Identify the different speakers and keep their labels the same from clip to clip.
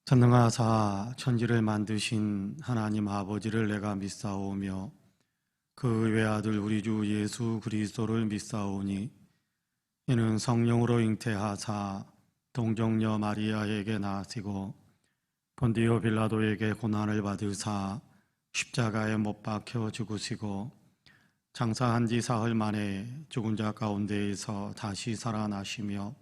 Speaker 1: 전능하사 천지를 만드신 하나님 아버지를 내가 믿사오며 그 외아들 우리 주 예수 그리스도를 믿사오니 이는 성령으로 잉태하사 동정녀 마리아에게 나시고 본디오 빌라도에게 고난을 받으사 십자가에 못 박혀 죽으시고 장사한 지 사흘 만에 죽은 자 가운데에서 다시 살아나시며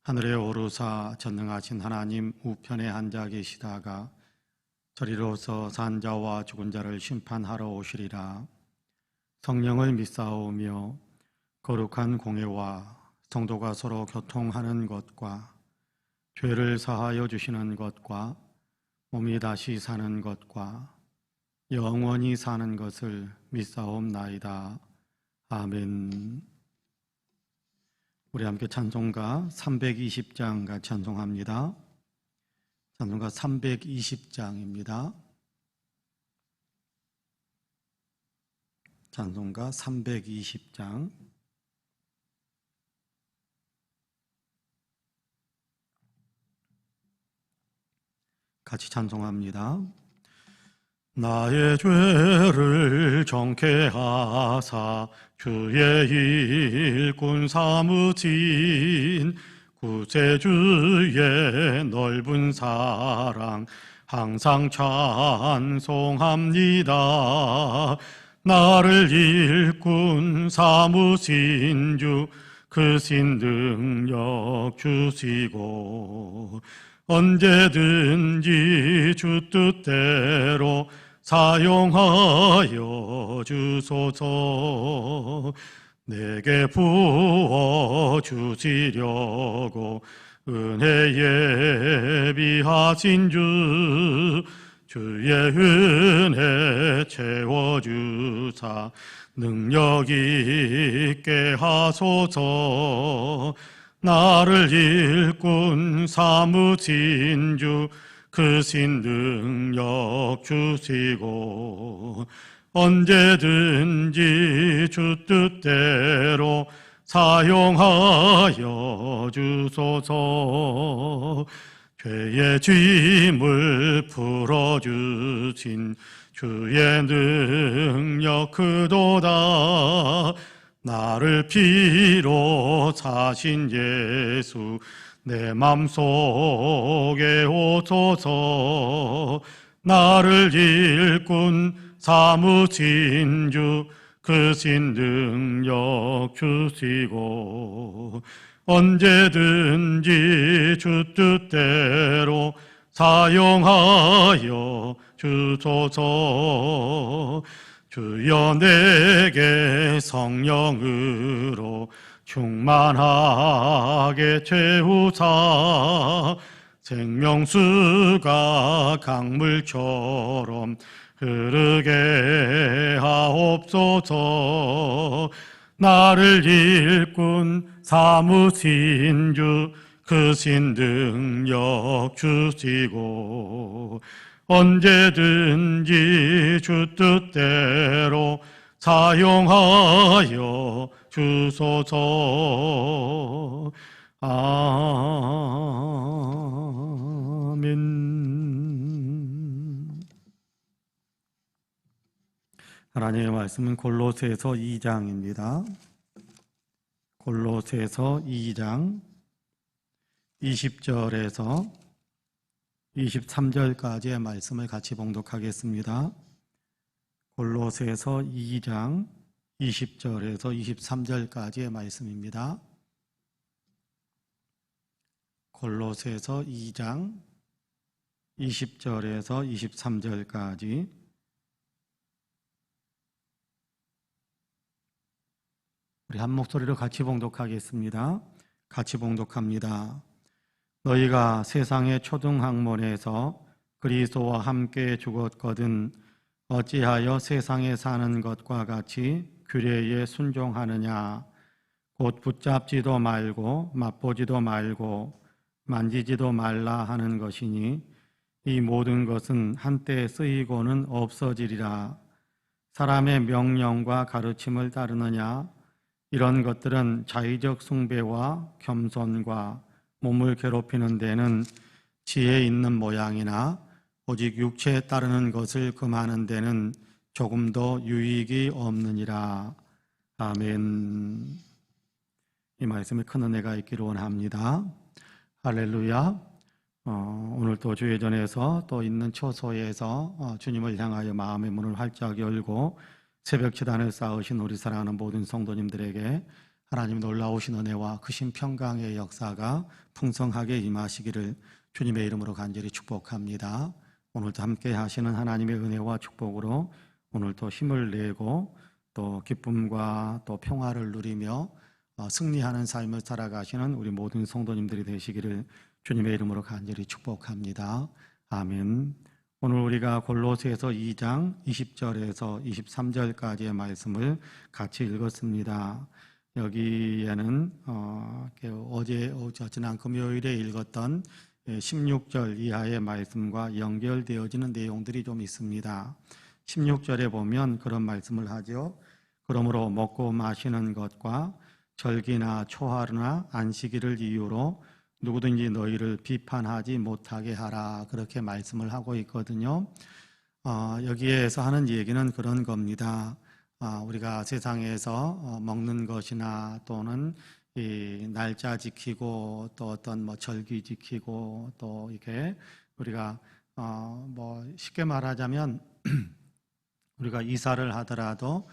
Speaker 1: 하늘에 오르사 전능하신 하나님 우편에 앉아 계시다가 저리로서 산자와 죽은 자를 심판하러 오시리라. 성령을 믿사오며 거룩한 공회와 성도가 서로 교통하는 것과 죄를 사하여 주시는 것과 몸이 다시 사는 것과 영원히 사는 것을 믿사옵나이다. 아멘. 우리 함께 찬송가 320장 같이 찬송합니다. 찬송가 320장입니다. 찬송가 320장. 같이 찬송합니다. 나의 죄를 정케 하사 주의 일꾼 삼으신 구세주의 넓은 사랑 항상 찬송합니다. 나를 일꾼 삼으신 주 크신 능력 주시고 언제든지 주 뜻대로 사용하여 주소서. 내게 부어주시려고 은혜 예비하신 주의 은혜 채워주사 능력 있게 하소서. 나를 일꾼 삼으신 주 크신 능력 주시고 언제든지 주 뜻대로 사용하여 주소서. 죄의 짐을 풀어주신 주의 능력 크도다. 나를 피로 사신 예수 내 맘속에 오소서. 나를 일꾼 삼으신 주 크신 능력 주시고 언제든지 주 뜻대로 사용하여 주소서. 주여 내게 성령으로 충만하게 채우사 생명수가 강물처럼 흐르게 하옵소서. 나를 일꾼 삼으신 주 크신 능력 주시고 언제든지 주 뜻대로 사용하여 주소서. 아멘. 하나님의 말씀은 골로새서 2장입니다. 골로새서 2장 20절에서 23절까지의 말씀을 같이 봉독하겠습니다. 골로새서 2장 20절에서 23절까지의 말씀입니다. 골로새서 2장 20절에서 23절까지. 우리 한 목소리로 같이 봉독하겠습니다. 같이 봉독합니다. 너희가 세상의 초등학문에서 그리스도와 함께 죽었거든 어찌하여 세상에 사는 것과 같이 규례에 순종하느냐. 곧 붙잡지도 말고 맛보지도 말고 만지지도 말라 하는 것이니 이 모든 것은 한때 쓰이고는 없어지리라. 사람의 명령과 가르침을 따르느냐. 이런 것들은 자의적 숭배와 겸손과 몸을 괴롭히는 데는 지혜 있는 모양이나 오직 육체에 따르는 것을 금하는 데는 조금도 유익이 없느니라. 아멘. 이 말씀에 큰 은혜가 있기를 원합니다. 할렐루야. 오늘 또 주예전에서 또 있는 처소에서 주님을 향하여 마음의 문을 활짝 열고 새벽 기단을 쌓으신 우리 사랑하는 모든 성도님들에게 하나님 놀라우신 은혜와 크신 평강의 역사가 풍성하게 임하시기를 주님의 이름으로 간절히 축복합니다. 오늘도 함께 하시는 하나님의 은혜와 축복으로 오늘도 힘을 내고 또 기쁨과 또 평화를 누리며 승리하는 삶을 살아가시는 우리 모든 성도님들이 되시기를 주님의 이름으로 간절히 축복합니다. 아멘. 오늘 우리가 골로새서 2장 20절에서 23절까지의 말씀을 같이 읽었습니다. 여기에는 지난 금요일에 읽었던 16절 이하의 말씀과 연결되어지는 내용들이 좀 있습니다. 16절에 보면 그런 말씀을 하죠. 그러므로 먹고 마시는 것과 절기나 초하루나 안식일을 이유로 누구든지 너희를 비판하지 못하게 하라, 그렇게 말씀을 하고 있거든요. 여기에서 하는 얘기는 그런 겁니다. 우리가 세상에서 먹는 것이나 또는 이 날짜 지키고 또 어떤 절기 지키고 또 이렇게 우리가 쉽게 말하자면 우리가 이사를 하더라도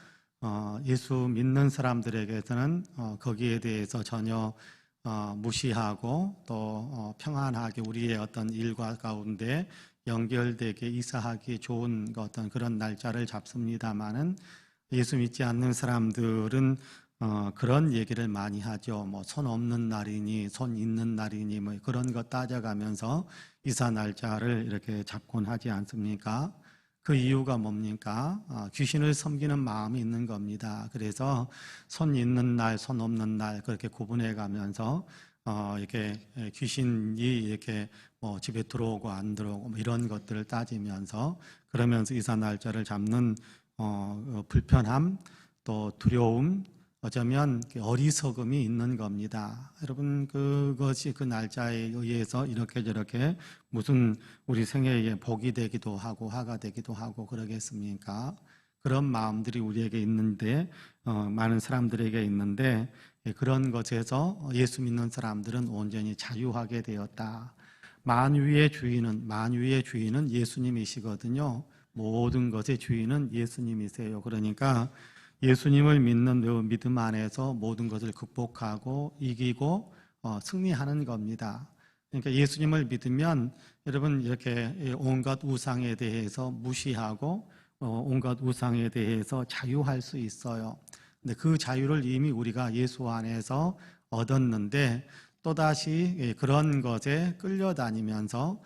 Speaker 1: 예수 믿는 사람들에게서는 거기에 대해서 전혀 무시하고 또 평안하게 우리의 어떤 일과 가운데 연결되게 이사하기 좋은 어떤 그런 날짜를 잡습니다마는 예수 믿지 않는 사람들은 그런 얘기를 많이 하죠. 손 없는 날이니 손 있는 날이니 그런 거 따져가면서 이사 날짜를 이렇게 잡곤 하지 않습니까? 그 이유가 뭡니까? 귀신을 섬기는 마음이 있는 겁니다. 그래서 손 있는 날, 손 없는 날 그렇게 구분해 가면서 이렇게 귀신이 이렇게 집에 들어오고 안 들어오고 이런 것들을 따지면서 그러면서 이사 날짜를 잡는 불편함 또 두려움, 어쩌면 어리석음이 있는 겁니다. 여러분, 그것이 그 날짜에 의해서 이렇게 저렇게 무슨 우리 생애에 복이 되기도 하고 화가 되기도 하고 그러겠습니까? 그런 마음들이 우리에게 있는데 많은 사람들에게 있는데 그런 것에서 예수 믿는 사람들은 온전히 자유하게 되었다. 만유의 주인은 예수님이시거든요. 모든 것의 주인은 예수님이세요. 그러니까 예수님을 믿는 믿음 안에서 모든 것을 극복하고 이기고 승리하는 겁니다. 그러니까 예수님을 믿으면 여러분 이렇게 온갖 우상에 대해서 무시하고 온갖 우상에 대해서 자유할 수 있어요. 근데 그 자유를 이미 우리가 예수 안에서 얻었는데 또다시 그런 것에 끌려다니면서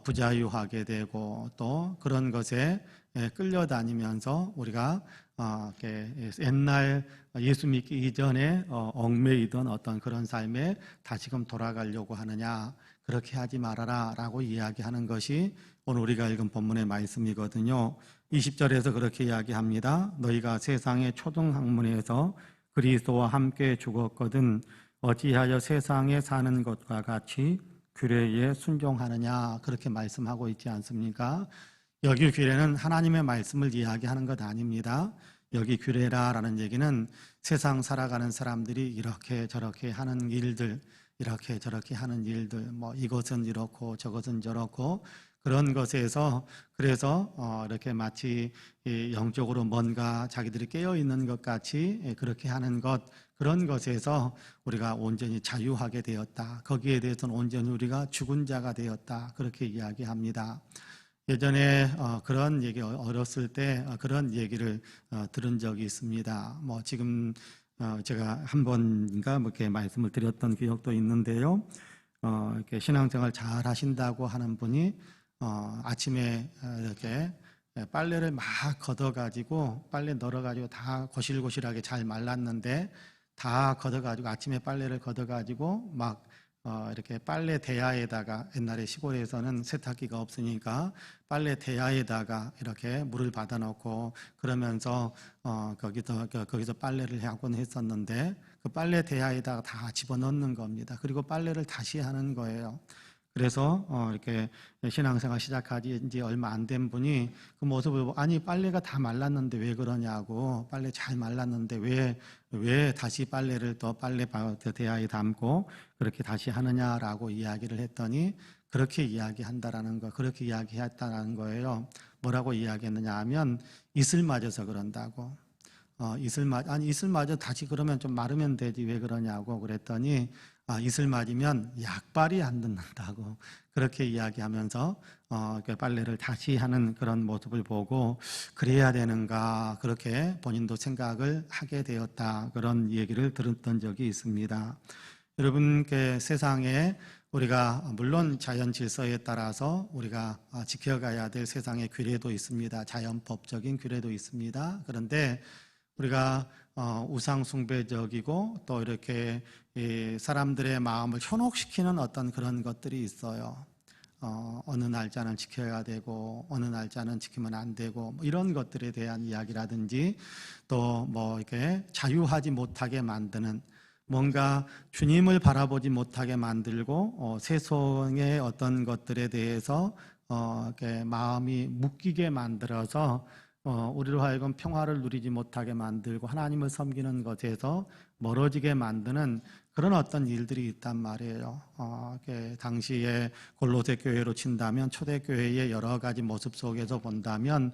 Speaker 1: 부자유하게 되고 또 그런 것에 끌려다니면서 우리가 옛날 예수 믿기 이전에 얽매이던 어떤 그런 삶에 다시금 돌아가려고 하느냐, 그렇게 하지 말아라 라고 이야기하는 것이 오늘 우리가 읽은 본문의 말씀이거든요. 20절에서 그렇게 이야기합니다. 너희가 세상의 초등학문에서 그리스도와 함께 죽었거든 어찌하여 세상에 사는 것과 같이 규례에 순종하느냐, 그렇게 말씀하고 있지 않습니까? 여기 규례는 하나님의 말씀을 이야기하는 것 아닙니다. 여기 규례라라는 얘기는 세상 살아가는 사람들이 이렇게 저렇게 하는 일들, 이렇게 저렇게 하는 일들, 이것은 이렇고 저것은 저렇고 그런 것에서 그래서 이렇게 마치 영적으로 뭔가 자기들이 깨어 있는 것 같이 그렇게 하는 것, 그런 것에서 우리가 온전히 자유하게 되었다. 거기에 대해서는 온전히 우리가 죽은 자가 되었다. 그렇게 이야기합니다. 예전에 그런 얘기 어렸을 때 그런 얘기를 들은 적이 있습니다. 지금 제가 한 번인가 이렇게 말씀을 드렸던 기억도 있는데요. 이렇게 신앙생활 잘 하신다고 하는 분이 아침에 이렇게 빨래를 막 걷어가지고 빨래 널어가지고 다 고실고실하게 잘 말랐는데 다 걷어가지고 아침에 빨래를 걷어가지고 막 이렇게 빨래 대야에다가, 옛날에 시골에서는 세탁기가 없으니까 빨래 대야에다가 이렇게 물을 받아놓고 그러면서 거기서 빨래를 하곤 했었는데 그 빨래 대야에다가 다 집어넣는 겁니다. 그리고 빨래를 다시 하는 거예요. 그래서 이렇게 신앙생활 시작하지 이제 얼마 안 된 분이 그 모습을 보고 아니 빨래가 다 말랐는데 왜 그러냐고, 빨래 잘 말랐는데 왜 다시 빨래를 또 빨래 대야에 담고 그렇게 다시 하느냐라고 이야기를 했더니 그렇게 이야기한다라는 거, 그렇게 이야기했다라는 거예요. 뭐라고 이야기했느냐 하면 이슬 맞아서 그런다고. 이슬 맞아 다시 그러면 좀 마르면 되지 왜 그러냐고 그랬더니 이슬 맞으면 약발이 안 듣는다고 그렇게 이야기하면서 빨래를 다시 하는 그런 모습을 보고 그래야 되는가 그렇게 본인도 생각을 하게 되었다, 그런 얘기를 들었던 적이 있습니다. 여러분, 세상에 우리가 물론 자연 질서에 따라서 우리가 지켜가야 될 세상의 규례도 있습니다. 자연법적인 규례도 있습니다. 그런데 우리가 우상 숭배적이고 또 이렇게 사람들의 마음을 현혹시키는 어떤 그런 것들이 있어요. 어느 날짜는 지켜야 되고 어느 날짜는 지키면 안 되고 뭐 이런 것들에 대한 이야기라든지 또 뭐 이렇게 자유하지 못하게 만드는, 뭔가 주님을 바라보지 못하게 만들고 세상의 어떤 것들에 대해서 이렇게 마음이 묶이게 만들어서 우리로 하여금 평화를 누리지 못하게 만들고 하나님을 섬기는 것에서 멀어지게 만드는 그런 어떤 일들이 있단 말이에요. 당시에 골로새 교회로 친다면 초대교회의 여러 가지 모습 속에서 본다면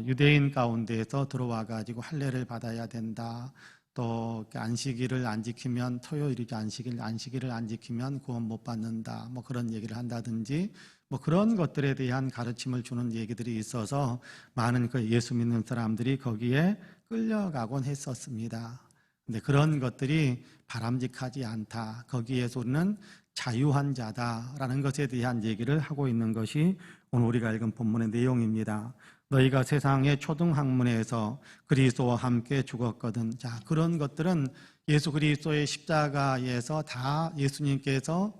Speaker 1: 유대인 가운데에서 들어와 가지고 할례를 받아야 된다. 또 안식일을 안 지키면, 토요일이죠, 안식일을 안 지키면 구원 못 받는다, 뭐 그런 얘기를 한다든지 뭐 그런 것들에 대한 가르침을 주는 얘기들이 있어서 많은 그 예수 믿는 사람들이 거기에 끌려가곤 했었습니다. 근데 그런 것들이 바람직하지 않다, 거기에서 우리는 자유한 자다라는 것에 대한 얘기를 하고 있는 것이 오늘 우리가 읽은 본문의 내용입니다. 너희가 세상의 초등학문에서 그리스도와 함께 죽었거든. 자, 그런 것들은 예수 그리스도의 십자가에서 다 예수님께서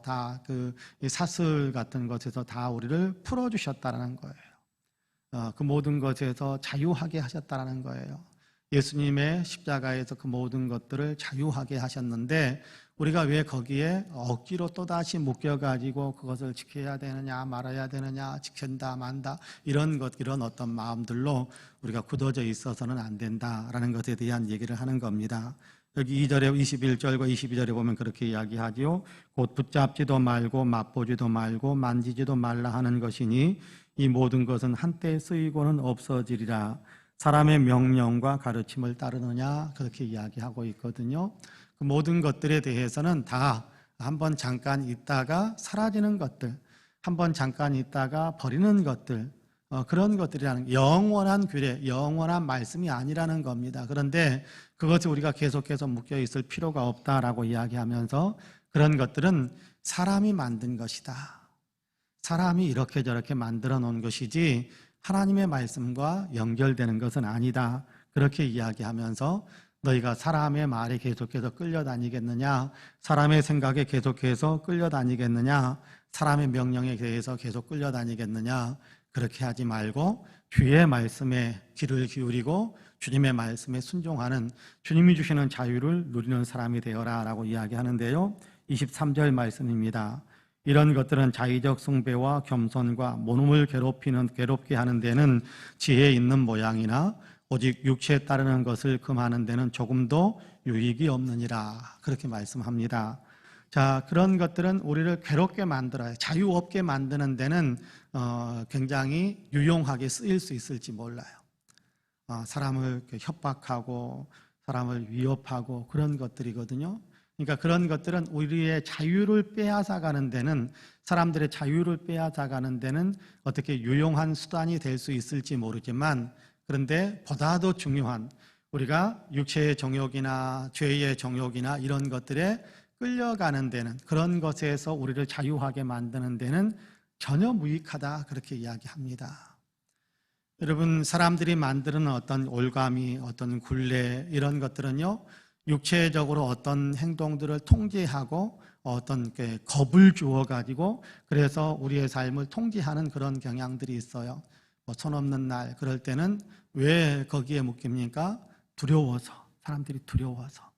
Speaker 1: 다 그 사슬 같은 것에서 다 우리를 풀어주셨다는 거예요. 그 모든 것에서 자유하게 하셨다는 거예요. 예수님의 십자가에서 그 모든 것들을 자유하게 하셨는데 우리가 왜 거기에 억지로 또다시 묶여가지고 그것을 지켜야 되느냐 말아야 되느냐, 지킨다 만다 이런 어떤 마음들로 우리가 굳어져 있어서는 안 된다라는 것에 대한 얘기를 하는 겁니다. 여기 2절에 21절과 22절에 보면 그렇게 이야기하지요. 곧 붙잡지도 말고 맛보지도 말고 만지지도 말라 하는 것이니 이 모든 것은 한때 쓰이고는 없어지리라. 사람의 명령과 가르침을 따르느냐, 그렇게 이야기하고 있거든요. 그 모든 것들에 대해서는 다 한번 잠깐 있다가 사라지는 것들, 한번 잠깐 있다가 버리는 것들, 그런 것들이라는, 영원한 규례, 영원한 말씀이 아니라는 겁니다. 그런데 그것이 우리가 계속해서 묶여 있을 필요가 없다라고 이야기하면서 그런 것들은 사람이 만든 것이다, 사람이 이렇게 저렇게 만들어 놓은 것이지 하나님의 말씀과 연결되는 것은 아니다, 그렇게 이야기하면서 너희가 사람의 말에 계속해서 끌려다니겠느냐, 사람의 생각에 계속해서 끌려다니겠느냐, 사람의 명령에 대해서 계속 끌려다니겠느냐, 그렇게 하지 말고 주의 말씀에 귀를 기울이고 주님의 말씀에 순종하는, 주님이 주시는 자유를 누리는 사람이 되어라 라고 이야기하는데요. 23절 말씀입니다. 이런 것들은 자의적 숭배와 겸손과 모놈을 괴롭게 하는 데는 지혜 있는 모양이나 오직 육체에 따르는 것을 금하는 데는 조금도 유익이 없느니라, 그렇게 말씀합니다. 자, 그런 것들은 우리를 괴롭게 만들어요. 자유 없게 만드는 데는 굉장히 유용하게 쓰일 수 있을지 몰라요. 사람을 협박하고 사람을 위협하고 그런 것들이거든요. 그러니까 그런 것들은 우리의 자유를 빼앗아가는 데는, 사람들의 자유를 빼앗아가는 데는 어떻게 유용한 수단이 될 수 있을지 모르지만, 그런데 보다 더 중요한, 우리가 육체의 정욕이나 죄의 정욕이나 이런 것들에 끌려가는 데는, 그런 것에서 우리를 자유하게 만드는 데는 전혀 무익하다, 그렇게 이야기합니다. 여러분, 사람들이 만드는 어떤 올가미, 어떤 굴레 이런 것들은요, 육체적으로 어떤 행동들을 통제하고 어떤 겁을 주어가지고 그래서 우리의 삶을 통제하는 그런 경향들이 있어요. 손 없는 날 그럴 때는 왜 거기에 묶입니까? 두려워서, 사람들이 두려워서.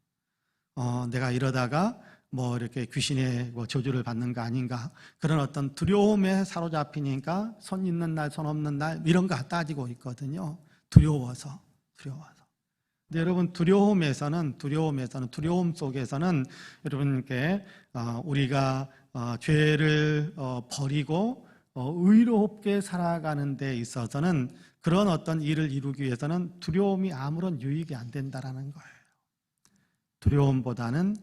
Speaker 1: 내가 이러다가 뭐 이렇게 귀신의 뭐 저주를 받는 거 아닌가, 그런 어떤 두려움에 사로잡히니까 손 있는 날, 손 없는 날 이런 거 따지고 있거든요. 두려워서. 근데 여러분, 두려움 속에서는 여러분께 우리가 죄를 버리고 의롭게 살아가는 데 있어서는, 그런 어떤 일을 이루기 위해서는 두려움이 아무런 유익이 안 된다라는 거예요. 두려움보다는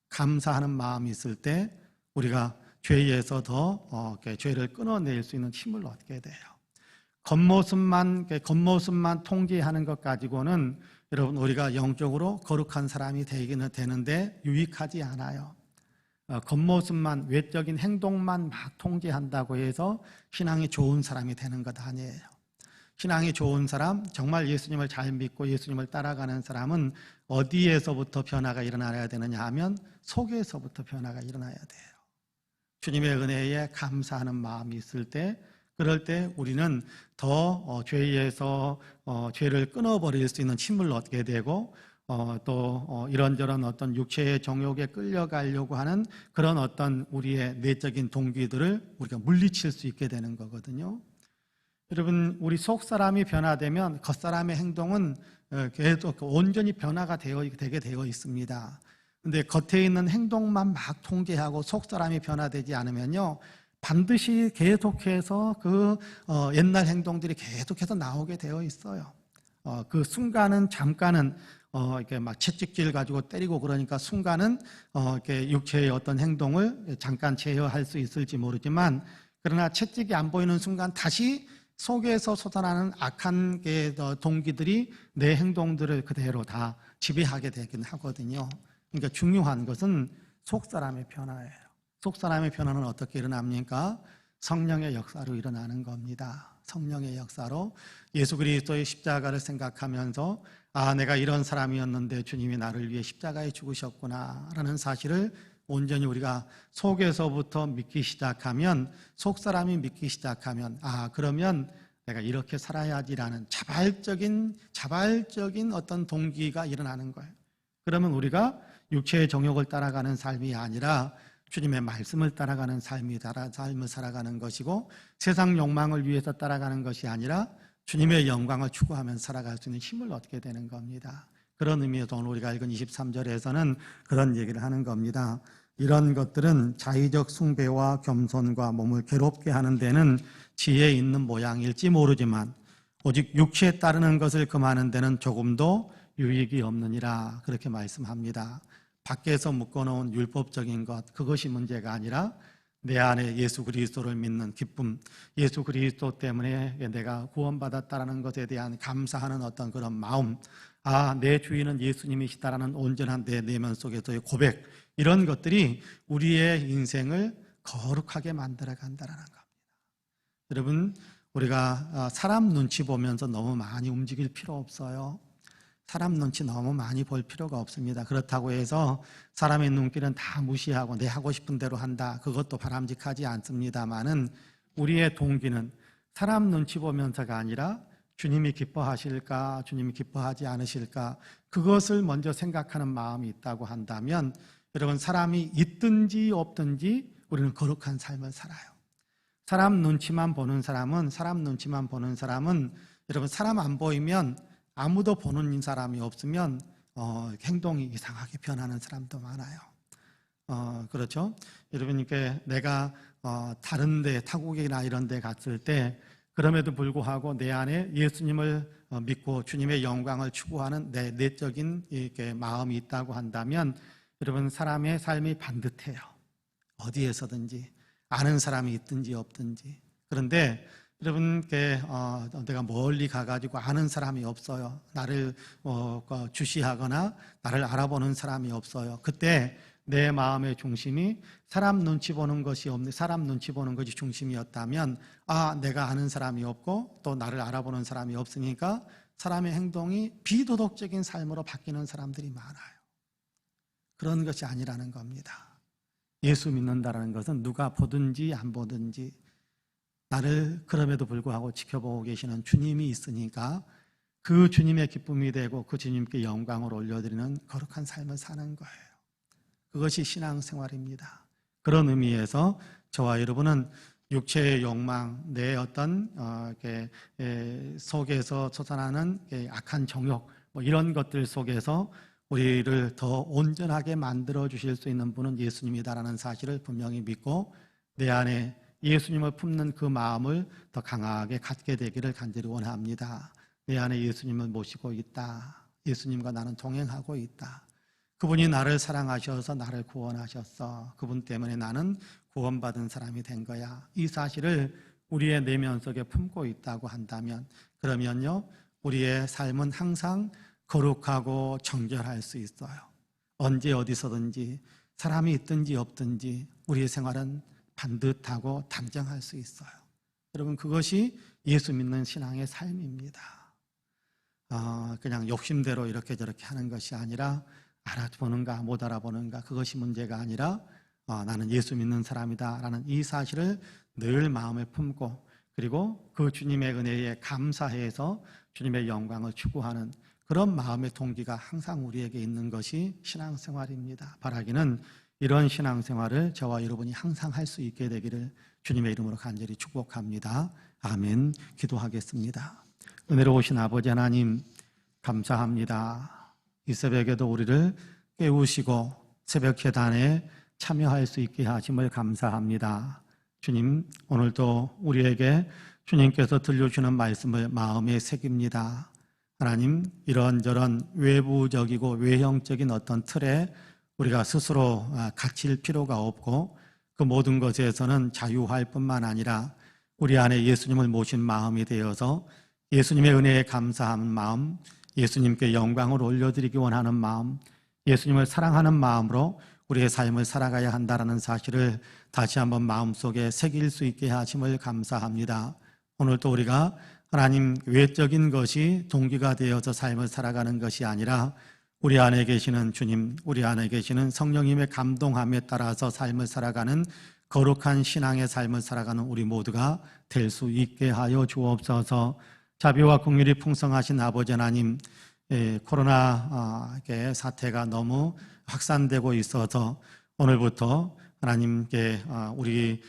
Speaker 1: 감사하는 마음이 있을 때 우리가 죄에서 더 죄를 끊어낼 수 있는 힘을 얻게 돼요. 겉모습만 통제하는 것 가지고는 여러분, 우리가 영적으로 거룩한 사람이 되기는 되는데 유익하지 않아요. 겉모습만, 외적인 행동만 막 통제한다고 해서 신앙이 좋은 사람이 되는 것 아니에요. 신앙이 좋은 사람, 정말 예수님을 잘 믿고 예수님을 따라가는 사람은 어디에서부터 변화가 일어나야 되느냐 하면 속에서부터 변화가 일어나야 돼요. 주님의 은혜에 감사하는 마음이 있을 때, 그럴 때 우리는 더 죄에서 죄를 끊어버릴 수 있는 힘을 얻게 되고, 또 이런저런 어떤 육체의 정욕에 끌려가려고 하는 그런 어떤 우리의 내적인 동기들을 우리가 물리칠 수 있게 되는 거거든요. 여러분, 우리 속 사람이 변화되면 겉 사람의 행동은 계속 온전히 변화가 되게 되어 있습니다. 근데 겉에 있는 행동만 막 통제하고 속 사람이 변화되지 않으면요, 반드시 계속해서 그 옛날 행동들이 계속해서 나오게 되어 있어요. 그 순간은, 잠깐은 이렇게 막 채찍질 가지고 때리고 그러니까 순간은 이렇게 육체의 어떤 행동을 잠깐 제어할 수 있을지 모르지만, 그러나 채찍이 안 보이는 순간 다시 속에서 솟아나는 악한 동기들이 내 행동들을 그대로 다 지배하게 되긴 하거든요. 그러니까 중요한 것은 속 사람의 변화예요. 속 사람의 변화는 어떻게 일어납니까? 성령의 역사로 일어나는 겁니다. 성령의 역사로 예수 그리스도의 십자가를 생각하면서, 내가 이런 사람이었는데 주님이 나를 위해 십자가에 죽으셨구나 라는 사실을 온전히 우리가 속에서부터 믿기 시작하면, 속 사람이 믿기 시작하면, 그러면 내가 이렇게 살아야지라는 자발적인 어떤 동기가 일어나는 거예요. 그러면 우리가 육체의 정욕을 따라가는 삶이 아니라 주님의 말씀을 따라가는 삶을 살아가는 것이고, 세상 욕망을 위해서 따라가는 것이 아니라 주님의 영광을 추구하면서 살아갈 수 있는 힘을 얻게 되는 겁니다. 그런 의미에서 오늘 우리가 읽은 23절에서는 그런 얘기를 하는 겁니다. 이런 것들은 자의적 숭배와 겸손과 몸을 괴롭게 하는 데는 지혜 있는 모양일지 모르지만 오직 육체에 따르는 것을 금하는 데는 조금도 유익이 없느니라, 그렇게 말씀합니다. 밖에서 묶어놓은 율법적인 것, 그것이 문제가 아니라 내 안에 예수 그리스도를 믿는 기쁨, 예수 그리스도 때문에 내가 구원받았다는 것에 대한 감사하는 어떤 그런 마음, 내 주인은 예수님이시다라는 온전한 내 내면 속에서의 고백, 이런 것들이 우리의 인생을 거룩하게 만들어 간다는 겁니다. 여러분, 우리가 사람 눈치 보면서 너무 많이 움직일 필요 없어요. 사람 눈치 너무 많이 볼 필요가 없습니다. 그렇다고 해서 사람의 눈길은 다 무시하고 내 하고 싶은 대로 한다, 그것도 바람직하지 않습니다만은, 우리의 동기는 사람 눈치 보면서가 아니라 주님이 기뻐하실까, 주님이 기뻐하지 않으실까, 그것을 먼저 생각하는 마음이 있다고 한다면, 여러분, 사람이 있든지 없든지 우리는 거룩한 삶을 살아요. 사람 눈치만 보는 사람은 여러분, 사람 안 보이면, 아무도 보는 사람이 없으면 행동이 이상하게 변하는 사람도 많아요. 그렇죠? 여러분, 이렇게 내가 다른 데, 타국이나 이런 데 갔을 때, 그럼에도 불구하고 내 안에 예수님을 믿고 주님의 영광을 추구하는 내 내적인 이렇게 마음이 있다고 한다면, 여러분, 사람의 삶이 반듯해요. 어디에서든지, 아는 사람이 있든지 없든지. 그런데 여러분, 내가 멀리 가가지고 아는 사람이 없어요. 나를 주시하거나 나를 알아보는 사람이 없어요. 그때 내 마음의 중심이 사람 눈치 보는 것이 중심이었다면, 내가 아는 사람이 없고 또 나를 알아보는 사람이 없으니까 사람의 행동이 비도덕적인 삶으로 바뀌는 사람들이 많아요. 그런 것이 아니라는 겁니다. 예수 믿는다는 것은 누가 보든지 안 보든지 나를 그럼에도 불구하고 지켜보고 계시는 주님이 있으니까 그 주님의 기쁨이 되고 그 주님께 영광을 올려드리는 거룩한 삶을 사는 거예요. 그것이 신앙생활입니다. 그런 의미에서 저와 여러분은 육체의 욕망, 내 어떤 속에서 솟아나는 악한 정욕, 이런 것들 속에서 우리를 더 온전하게 만들어 주실 수 있는 분은 예수님이다라는 사실을 분명히 믿고 내 안에 예수님을 품는 그 마음을 더 강하게 갖게 되기를 간절히 원합니다. 내 안에 예수님을 모시고 있다. 예수님과 나는 동행하고 있다. 그분이 나를 사랑하셔서 나를 구원하셨어. 그분 때문에 나는 구원받은 사람이 된 거야. 이 사실을 우리의 내면 속에 품고 있다고 한다면 그러면요, 우리의 삶은 항상 거룩하고 정결할 수 있어요. 언제 어디서든지 사람이 있든지 없든지 우리의 생활은 반듯하고 단정할 수 있어요. 여러분, 그것이 예수 믿는 신앙의 삶입니다. 그냥 욕심대로 이렇게 저렇게 하는 것이 아니라 알아보는가 못 알아보는가, 그것이 문제가 아니라 나는 예수 믿는 사람이다 라는 이 사실을 늘 마음에 품고, 그리고 그 주님의 은혜에 감사해서 주님의 영광을 추구하는 그런 마음의 동기가 항상 우리에게 있는 것이 신앙생활입니다. 바라기는 이런 신앙생활을 저와 여러분이 항상 할 수 있게 되기를 주님의 이름으로 간절히 축복합니다. 아멘. 기도하겠습니다. 은혜로우신 아버지 하나님, 감사합니다. 이 새벽에도 우리를 깨우시고 새벽 제단에 참여할 수 있게 하심을 감사합니다. 주님, 오늘도 우리에게 주님께서 들려주는 말씀을 마음에 새깁니다. 하나님, 이런저런 외부적이고 외형적인 어떤 틀에 우리가 스스로 갇힐 필요가 없고 그 모든 것에서는 자유할 뿐만 아니라 우리 안에 예수님을 모신 마음이 되어서 예수님의 은혜에 감사하는 마음, 예수님께 영광을 올려드리기 원하는 마음, 예수님을 사랑하는 마음으로 우리의 삶을 살아가야 한다는 사실을 다시 한번 마음속에 새길 수 있게 하심을 감사합니다. 오늘도 우리가 하나님, 외적인 것이 동기가 되어서 삶을 살아가는 것이 아니라 우리 안에 계시는 주님, 우리 안에 계시는 성령님의 감동함에 따라서 삶을 살아가는 거룩한 신앙의 삶을 살아가는 우리 모두가 될 수 있게 하여 주옵소서. 자비와 긍휼이 풍성하신 아버지 하나님, 코로나 사태가 너무 확산되고 있어서 오늘부터 하나님께 우리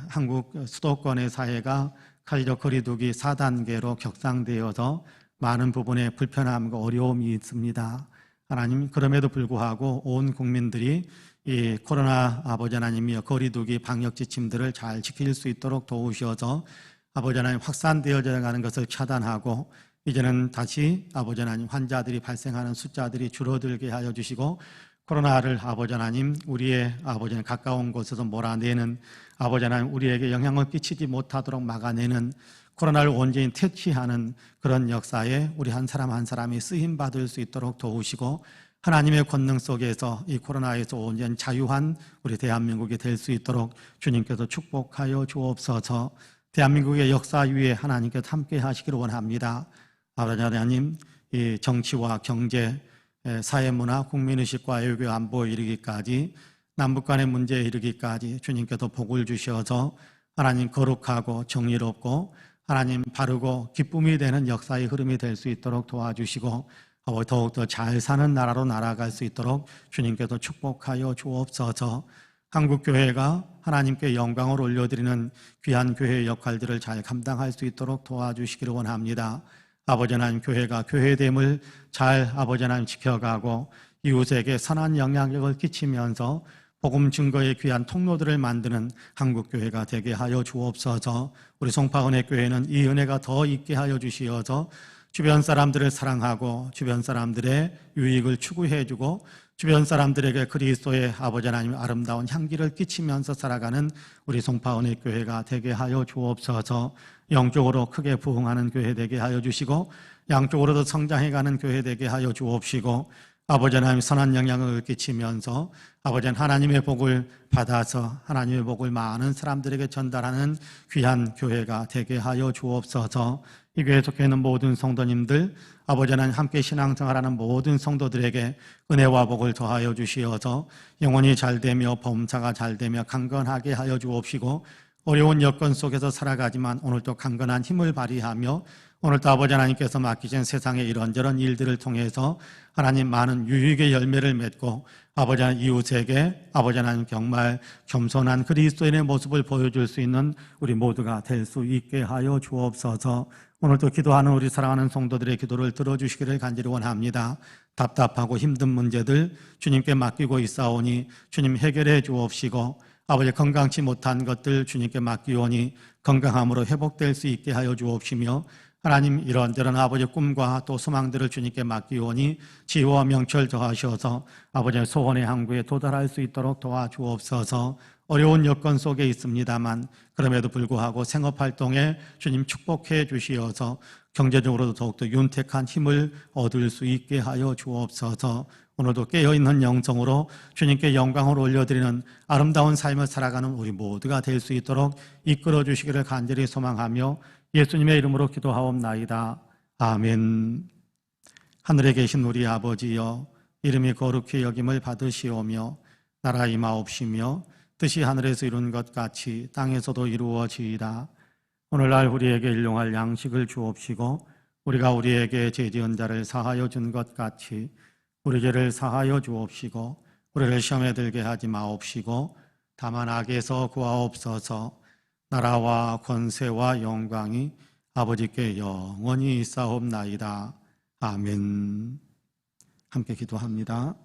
Speaker 1: 한국 수도권의 사회가 칼리적 거리두기 4단계로 격상되어서 많은 부분에 불편함과 어려움이 있습니다. 하나님, 그럼에도 불구하고 온 국민들이 이 코로나 아버지 하나님이여 거리두기 방역 지침들을 잘 지킬 수 있도록 도우셔서 아버지 하나님, 확산되어져 가는 것을 차단하고 이제는 다시 아버지 하나님, 환자들이 발생하는 숫자들이 줄어들게 하여 주시고 코로나를 아버지 하나님, 우리의 아버지 하나님 가까운 곳에서 몰아내는 아버지 하나님, 우리에게 영향을 끼치지 못하도록 막아내는 코로나를 온전히 퇴치하는 그런 역사에 우리 한 사람 한 사람이 쓰임받을 수 있도록 도우시고 하나님의 권능 속에서 이 코로나에서 온전히 자유한 우리 대한민국이 될 수 있도록 주님께서 축복하여 주옵소서. 대한민국의 역사 위에 하나님께서 함께 하시기를 원합니다. 아버지 하나님, 이 정치와 경제, 사회문화, 국민의식과 외교 안보에 이르기까지 남북 간의 문제에 이르기까지 주님께서 복을 주셔서 하나님 거룩하고 정의롭고 하나님 바르고 기쁨이 되는 역사의 흐름이 될 수 있도록 도와주시고 더욱더 잘 사는 나라로 날아갈 수 있도록 주님께서 축복하여 주옵소서. 한국교회가 하나님께 영광을 올려드리는 귀한 교회의 역할들을 잘 감당할 수 있도록 도와주시기를 원합니다. 아버지 하나님, 교회가 교회됨을 잘 아버지 하나님 지켜가고 이웃에게 선한 영향력을 끼치면서 복음 증거의 귀한 통로들을 만드는 한국교회가 되게 하여 주옵소서. 우리 송파은혜 교회는 이 은혜가 더 있게 하여 주시어서 주변 사람들을 사랑하고 주변 사람들의 유익을 추구해주고 주변 사람들에게 그리스도의 아버지 하나님 아름다운 향기를 끼치면서 살아가는 우리 송파은혜 교회가 되게 하여 주옵소서. 영적으로 크게 부흥하는 교회 되게 하여 주시고 양쪽으로도 성장해가는 교회 되게 하여 주옵시고 아버지 하나님 선한 영향을 끼치면서 아버지 하나님의 복을 받아서 하나님의 복을 많은 사람들에게 전달하는 귀한 교회가 되게 하여 주옵소서. 이 교회에 속해 있는 모든 성도님들, 아버지 하나님 함께 신앙생활하는 모든 성도들에게 은혜와 복을 더하여 주시어서 영혼이 잘되며 범사가 잘되며 강건하게 하여 주옵시고 어려운 여건 속에서 살아가지만 오늘도 강건한 힘을 발휘하며 오늘도 아버지 하나님께서 맡기신 세상의 이런저런 일들을 통해서 하나님 많은 유익의 열매를 맺고 아버지 하나님 이웃에게 아버지 하나님 정말 겸손한 그리스도인의 모습을 보여줄 수 있는 우리 모두가 될 수 있게 하여 주옵소서. 오늘도 기도하는 우리 사랑하는 성도들의 기도를 들어주시기를 간절히 원합니다. 답답하고 힘든 문제들 주님께 맡기고 있사오니 주님 해결해 주옵시고 아버지 건강치 못한 것들 주님께 맡기오니 건강함으로 회복될 수 있게 하여 주옵시며 하나님 이런저런 아버지 꿈과 또 소망들을 주님께 맡기오니 지혜와 명철 더하셔서 아버지의 소원의 항구에 도달할 수 있도록 도와주옵소서. 어려운 여건 속에 있습니다만 그럼에도 불구하고 생업활동에 주님 축복해 주시어서 경제적으로도 더욱더 윤택한 힘을 얻을 수 있게 하여 주옵소서. 오늘도 깨어있는 영성으로 주님께 영광을 올려드리는 아름다운 삶을 살아가는 우리 모두가 될 수 있도록 이끌어 주시기를 간절히 소망하며 예수님의 이름으로 기도하옵나이다. 아멘. 하늘에 계신 우리 아버지여, 이름이 거룩히 여김을 받으시오며 나라 임하옵시며 뜻이 하늘에서 이룬 것 같이 땅에서도 이루어지이다. 오늘날 우리에게 일용할 양식을 주옵시고 우리가 우리에게 죄지은 자를 사하여 준 것 같이 우리 죄를 사하여 주옵시고 우리를 시험에 들게 하지 마옵시고 다만 악에서 구하옵소서. 나라와 권세와 영광이 아버지께 영원히 있사옵나이다. 아멘. 함께 기도합니다.